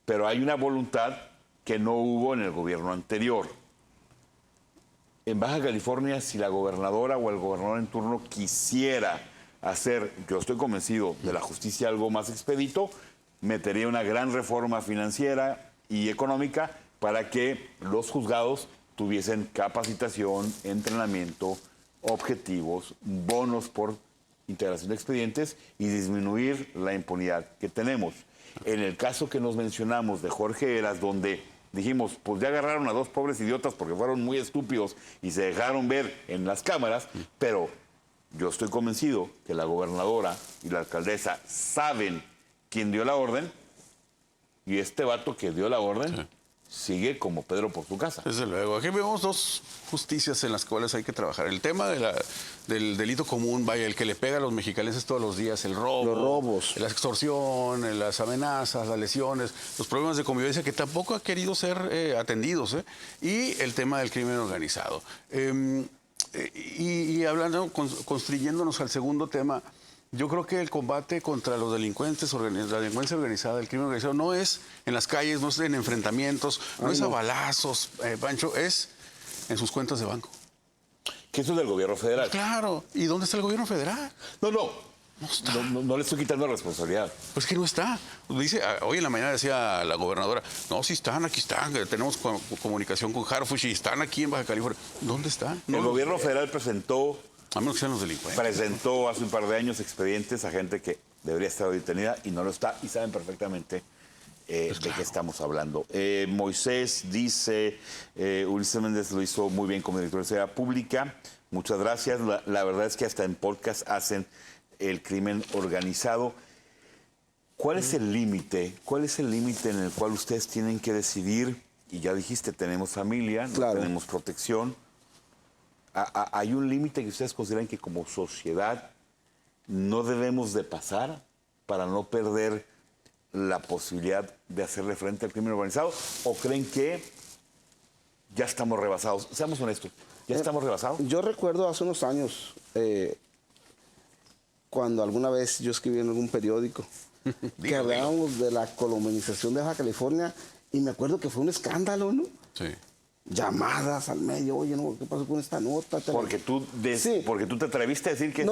Pero hay una voluntad que no hubo en el gobierno anterior. En Baja California, si la gobernadora o el gobernador en turno quisiera hacer, yo estoy convencido, de la justicia algo más expedito, metería una gran reforma financiera y económica para que los juzgados tuviesen capacitación, entrenamiento, objetivos, bonos por integración de expedientes y disminuir la impunidad que tenemos. En el caso que nos mencionamos de Jorge Heras, donde dijimos, pues ya agarraron a 2 pobres idiotas porque fueron muy estúpidos y se dejaron ver en las cámaras, pero yo estoy convencido que la gobernadora y la alcaldesa saben quién dio la orden y este vato que dio la orden sigue como Pedro por su casa. desde luego. Aquí vemos 2 justicias en las cuales hay que trabajar. El tema del delito común, vaya, el que le pega a los mexicalenses todos los días, el robo, Los robos, la extorsión, las amenazas, las lesiones, los problemas de convivencia que tampoco ha querido ser atendidos, y el tema del crimen organizado. Y hablando, construyéndonos al segundo tema, yo creo que el combate contra los delincuentes, la delincuencia organizada, el crimen organizado, no es en las calles, no es en enfrentamientos, no es a balazos, Pancho, es en sus cuentas de banco. Que eso es del gobierno federal. Claro. ¿Y dónde está el gobierno federal? No le estoy quitando responsabilidad. Pues que no está. Dice, hoy en la mañana decía la gobernadora, no, sí están, aquí están, tenemos comunicación con Harfuch y están aquí en Baja California. ¿Dónde están? No, El gobierno federal presentó a menos que sean los delincuentes. Presentó hace un par de años expedientes a gente que debería estar detenida y no lo está y saben perfectamente de qué estamos hablando. Moisés dice, Ulises Méndez lo hizo muy bien como director de seguridad pública. Muchas gracias. La verdad es que hasta en podcast hacen el crimen organizado. ¿Cuál es el límite? ¿Cuál es el límite en el cual ustedes tienen que decidir? Y ya dijiste, tenemos familia, no tenemos protección. ¿Hay un límite que ustedes consideran que como sociedad no debemos de pasar para no perder la posibilidad de hacerle frente al crimen organizado? ¿O creen que ya estamos rebasados? Seamos honestos, ¿ya estamos rebasados? Yo recuerdo hace unos años, cuando alguna vez yo escribí en algún periódico, que hablábamos de la colombianización de Baja California, y me acuerdo que fue un escándalo, ¿no? Sí. Llamadas al medio, oye, no, ¿qué pasó con esta nota? Porque tú te atreviste a decir que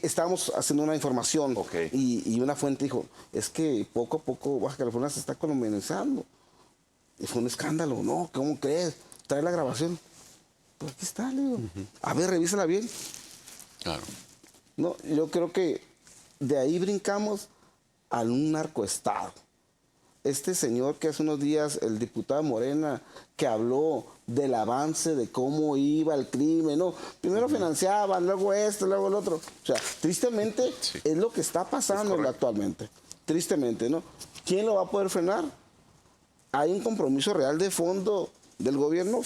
estábamos haciendo una información y una fuente dijo, es que poco a poco Baja California se está colombianizando. Y fue un escándalo, ¿no? ¿Cómo crees? Trae la grabación. Pues aquí está, le digo. A ver, revísala bien. Claro. No, yo creo que de ahí brincamos a un narcoestado. este señor que hace unos días, el diputado Morena, que habló del avance de cómo iba el crimen, ¿no? Primero financiaban, luego esto, luego el otro. O sea, tristemente es lo que está pasando actualmente. Tristemente, ¿no? ¿Quién lo va a poder frenar? Hay un compromiso real de fondo del gobierno,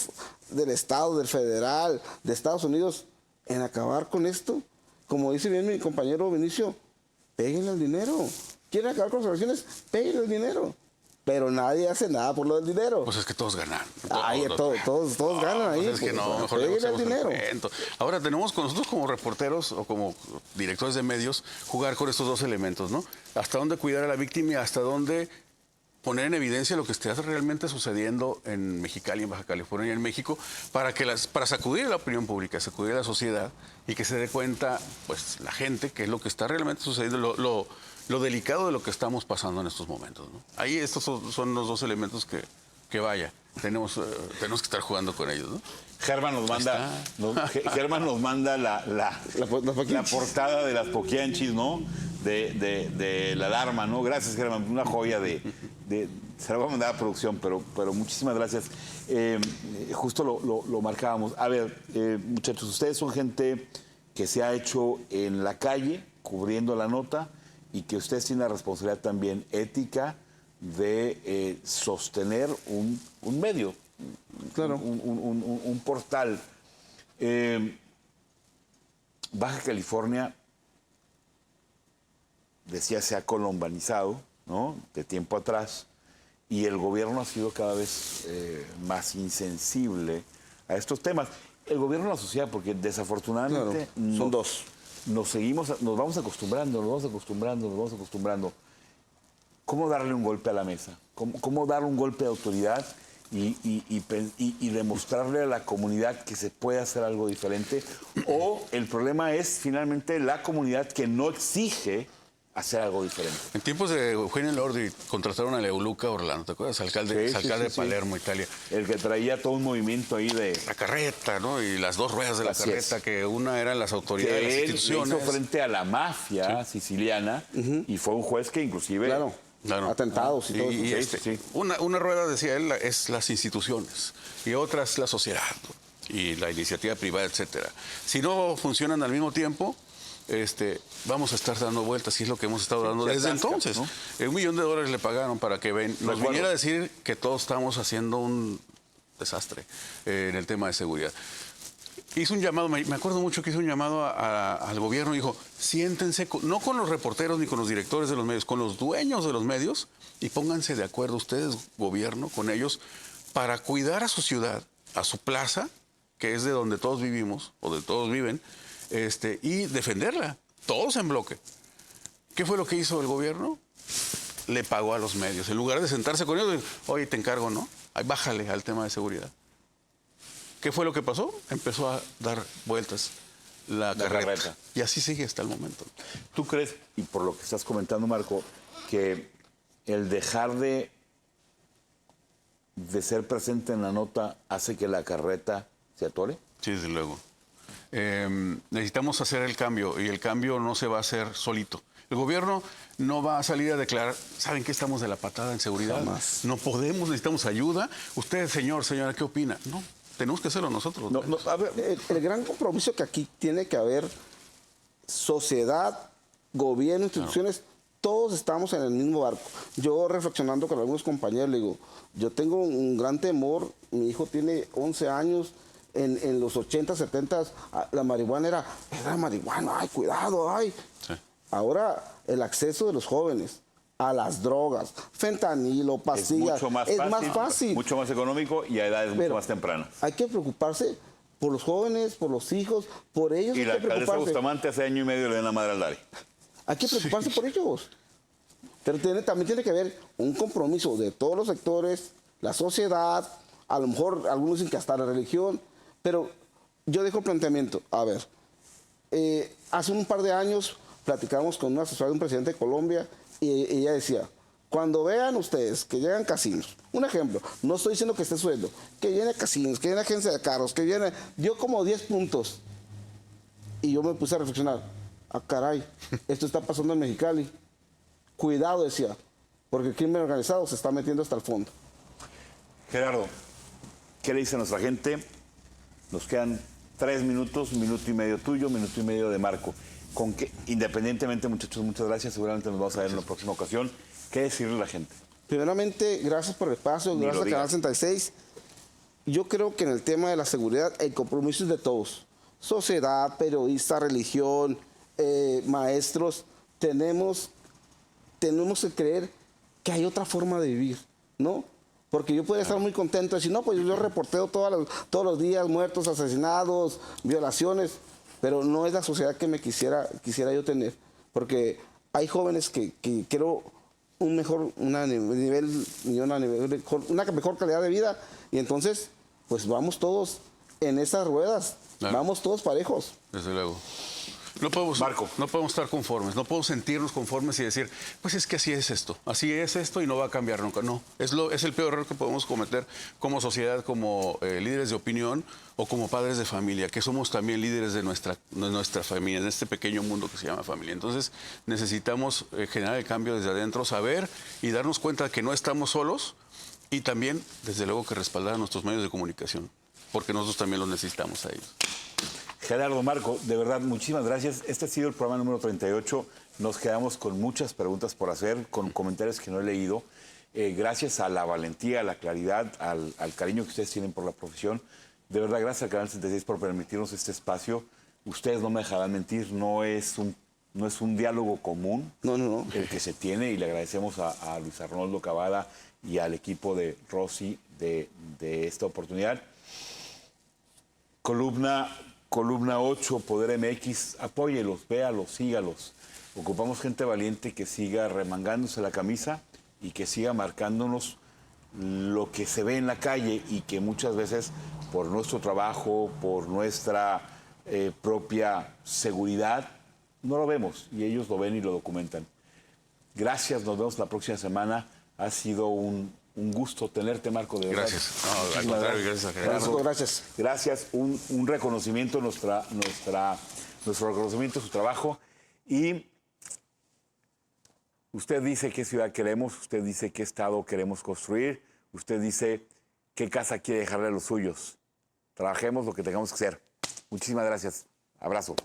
del Estado, del federal, de Estados Unidos, en acabar con esto. Como dice bien mi compañero Vinicio, péguenle al dinero. ¿Quieren acabar con las elecciones? Péguenle al dinero. Pero nadie hace nada por lo del dinero. Pues es que todos ganan. Todos ganan ahí. Pues es que no, mejor péguenle al dinero. Ahora tenemos con nosotros como reporteros o como directores de medios jugar con estos dos elementos, ¿no? Hasta dónde cuidar a la víctima y hasta dónde poner en evidencia lo que está realmente sucediendo en Mexicali, en Baja California y en México, para sacudir a la opinión pública, sacudir a la sociedad y que se dé cuenta, pues, la gente, que es lo que está realmente sucediendo, lo delicado de lo que estamos pasando en estos momentos, ¿no? Ahí estos son los dos elementos que vaya, tenemos que estar jugando con ellos, ¿no? Germán nos manda la portada de las Poquianchis, ¿no? De la alarma, ¿no? Gracias, Germán, una joya se la voy a mandar a producción, pero muchísimas gracias. Justo lo marcábamos. A ver, muchachos, ustedes son gente que se ha hecho en la calle, cubriendo la nota, y que ustedes tienen la responsabilidad también ética de sostener un medio, Claro. un portal. Baja California, decía, se ha colombanizado, ¿no? De tiempo atrás, y el gobierno ha sido cada vez más insensible a estos temas. El gobierno y la sociedad, porque desafortunadamente son dos. Nos vamos acostumbrando. ¿Cómo darle un golpe a la mesa? ¿Cómo dar un golpe de autoridad y demostrarle a la comunidad que se puede hacer algo diferente? ¿O el problema es finalmente la comunidad que no exige hacer algo diferente? En tiempos de Eugenio Lordi contrataron a Leoluca Orlando, ¿te acuerdas? Alcalde de Palermo, Italia. El que traía todo un movimiento ahí de... La carreta, ¿no? Y las dos ruedas de la carreta, que una eran las autoridades, las instituciones. Hizo frente a la mafia siciliana y fue un juez que inclusive... Claro. Atentados y todo eso. Una rueda, decía él, es las instituciones y otra es la sociedad, ¿no? Y la iniciativa privada, etcétera. Si no funcionan al mismo tiempo, vamos a estar dando vueltas, y es lo que hemos estado dando desde entonces, ¿no? $1 millón le pagaron para que nos viniera a decir que todos estamos haciendo un desastre en el tema de seguridad. Hizo un llamado, me acuerdo mucho que hizo un llamado al gobierno y dijo, siéntense, no con los reporteros ni con los directores de los medios, con los dueños de los medios, y pónganse de acuerdo ustedes, gobierno, con ellos, para cuidar a su ciudad, a su plaza, que es de donde todos vivimos, o de todos viven, y defenderla, todos en bloque. ¿Qué fue lo que hizo el gobierno? Le pagó a los medios. En lugar de sentarse con ellos, oye, te encargo, ¿no? Ay, bájale al tema de seguridad. ¿Qué fue lo que pasó? Empezó a dar vueltas la carreta. Y así sigue hasta el momento. ¿Tú crees, y por lo que estás comentando, Marco, que el dejar de ser presente en la nota hace que la carreta se atore? Sí, desde luego. Necesitamos hacer el cambio, y el cambio no se va a hacer solito. El gobierno no va a salir a declarar, ¿saben qué? Estamos de la patada en seguridad. Jamás. No podemos, necesitamos ayuda. Usted, señora, ¿qué opina? No, tenemos que hacerlo nosotros. A ver, el gran compromiso que aquí tiene que haber, sociedad, gobierno, instituciones, todos estamos en el mismo barco. Yo, reflexionando con algunos compañeros, le digo, yo tengo un gran temor, mi hijo tiene 11 años, en los 80, 70, la marihuana era marihuana, ay, cuidado, ay. Sí. Ahora, el acceso de los jóvenes a las drogas, fentanilo, pastillas, es más fácil. Mucho más económico y a edades mucho más tempranas. Hay que preocuparse por los jóvenes, por los hijos, por ellos. Y la alcaldesa Bustamante hace año y medio le da la madre al Dari. Hay que preocuparse por ellos. Pero también tiene que haber un compromiso de todos los sectores, la sociedad, a lo mejor algunos dicen que hasta la religión, pero yo dejo el planteamiento. A ver, hace un par de años platicamos con una asesora de un presidente de Colombia y ella decía, cuando vean ustedes que llegan casinos, un ejemplo, no estoy diciendo que esté sueldo, que viene casinos, que viene agencia de carros, que viene, dio como 10 puntos. Y yo me puse a reflexionar, caray, esto está pasando en Mexicali. Cuidado, decía, porque el crimen organizado se está metiendo hasta el fondo. Gerardo, ¿qué le dice a nuestra gente? Nos quedan 3 minutos, 1 minuto y medio tuyo, 1 minuto y medio de Marco. Con que, independientemente, muchachos, muchas gracias. Seguramente nos vamos a ver en la próxima ocasión. ¿Qué decirle a la gente? Primeramente, gracias por el espacio, Ni gracias lo a Canal digas. 66. Yo creo que en el tema de la seguridad, el compromiso es de todos. Sociedad, periodistas, religión, maestros, tenemos que creer que hay otra forma de vivir, ¿no? Porque yo podría estar muy contento de decir, no, pues yo reporteo todos los días muertos, asesinados, violaciones, pero no es la sociedad que me quisiera yo tener. Porque hay jóvenes que quiero una mejor calidad de vida, y entonces, pues vamos todos en esas ruedas, Claro. vamos todos parejos. Desde luego. No podemos, Marco. no podemos estar conformes, no podemos sentirnos conformes y decir, pues es que así es esto y no va a cambiar nunca. No, es el peor error que podemos cometer como sociedad, como líderes de opinión o como padres de familia, que somos también líderes de nuestra familia, en este pequeño mundo que se llama familia. Entonces necesitamos generar el cambio desde adentro, saber y darnos cuenta de que no estamos solos y también, desde luego, que respaldar a nuestros medios de comunicación, porque nosotros también los necesitamos a ellos. Gerardo, Marco, de verdad, muchísimas gracias. Este ha sido el programa número 38. Nos quedamos con muchas preguntas por hacer, con comentarios que no he leído. Gracias a la valentía, a la claridad, al cariño que ustedes tienen por la profesión. De verdad, gracias al Canal 66 por permitirnos este espacio. Ustedes no me dejarán mentir, no es un diálogo común No. el que se tiene, y le agradecemos a Luis Arnoldo Cavada y al equipo de Rosy de esta oportunidad. Columna 8, Poder MX, apóyelos, véalos, sígalos. Ocupamos gente valiente que siga remangándose la camisa y que siga marcándonos lo que se ve en la calle, y que muchas veces por nuestro trabajo, por nuestra propia seguridad, no lo vemos, y ellos lo ven y lo documentan. Gracias, nos vemos la próxima semana. Ha sido un gusto tenerte, Marco, de verdad. Gracias. No, al Muchísimas contrario, gracias a Gerardo. Gracias. Gracias, un reconocimiento, nuestro reconocimiento a su trabajo. Y usted dice qué ciudad queremos, usted dice qué estado queremos construir, usted dice qué casa quiere dejarle a los suyos. Trabajemos lo que tengamos que hacer. Muchísimas gracias. Abrazo.